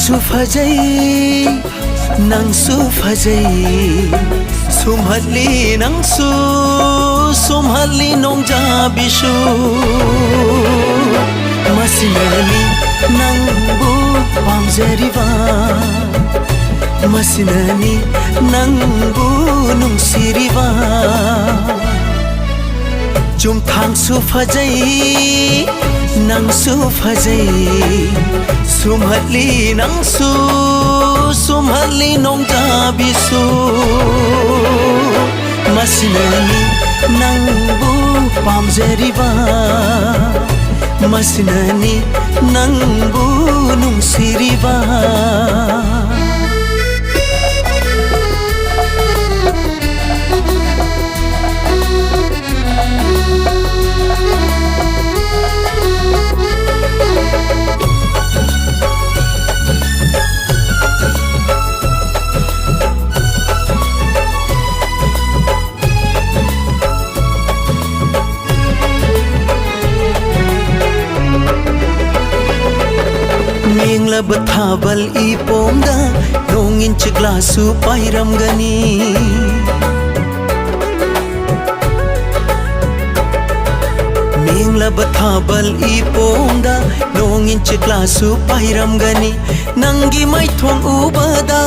ꯅꯪꯁꯨ ꯐꯖꯩ ꯅꯪꯁꯨ ꯐꯖꯩ ꯁꯨꯝꯍꯠꯂꯤ ꯅꯪꯁꯨ ꯁꯨꯝꯍꯠꯂꯤ ꯅꯣꯡꯖꯥꯕꯤꯁꯨ ꯃꯁꯤꯅꯅꯤ ꯅꯪꯕꯨ ꯄꯥꯝꯖꯔꯤꯕ ꯃꯁꯤꯅꯅꯤ ꯅꯪꯕꯨ ꯅꯨꯡꯁꯤꯔꯤꯕ ꯆꯨꯝꯊꯥꯡꯁꯨ ꯐꯖꯩ ꯅꯪꯁꯨ ꯐꯖꯩ ꯁꯨꯝꯍꯠꯂꯤ ꯅꯪꯁꯨ ꯁꯨꯝꯍꯠꯂꯤ ꯅꯣꯡꯖꯥꯕꯤꯁꯨ मसिननी नंगबु पामजरिबा मसिननी नंगबु नुंसिरिबा बथाबल इपोंगा नोंगिंच ग्लासु पाइरमगनी मेंगला बथाबल इपोंगा नोंगिंच ग्लासु पाइरमगनी नंगी माइथोंग उबदा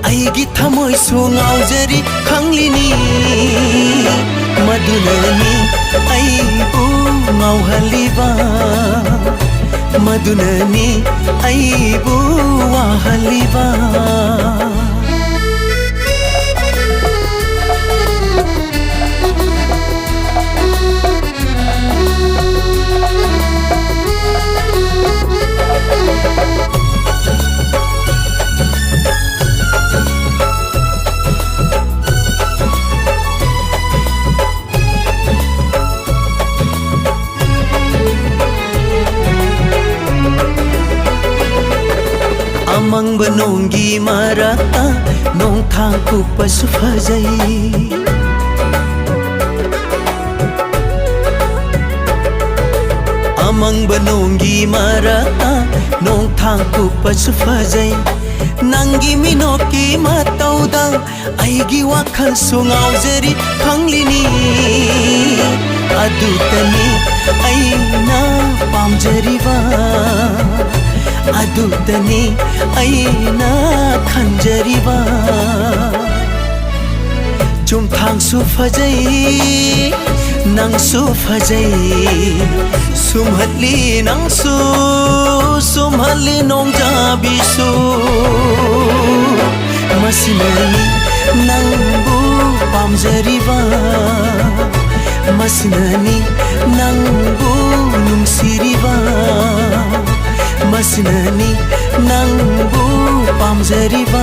आइगी थमोय सुंगावजरी खंगलिनी मदुननी आइबु मावहलिबा मदुननी आइबु वाहलिबा Amang benonggi marata nong thangku pasu fazai Amang benonggi marata nong thangku pasu fazai Nangi minoki matauda aigi wakhal sungau jeri khanglini Adutani aina pamjariba अदुदनी आईना खंजरीबा चुमथांसु फजई नंगसु फजई सुमहली नंगसु सुमहली नोंजाबिसु मसिननी नंगबु पामजरीबा मसिननी नंगबु नुंसिरिबा मसिननी नंगबु पामजरिबा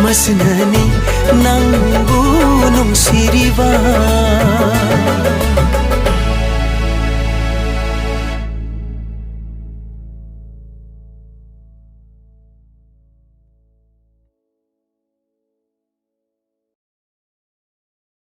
मसिननी नंगबु नुंसिरिबा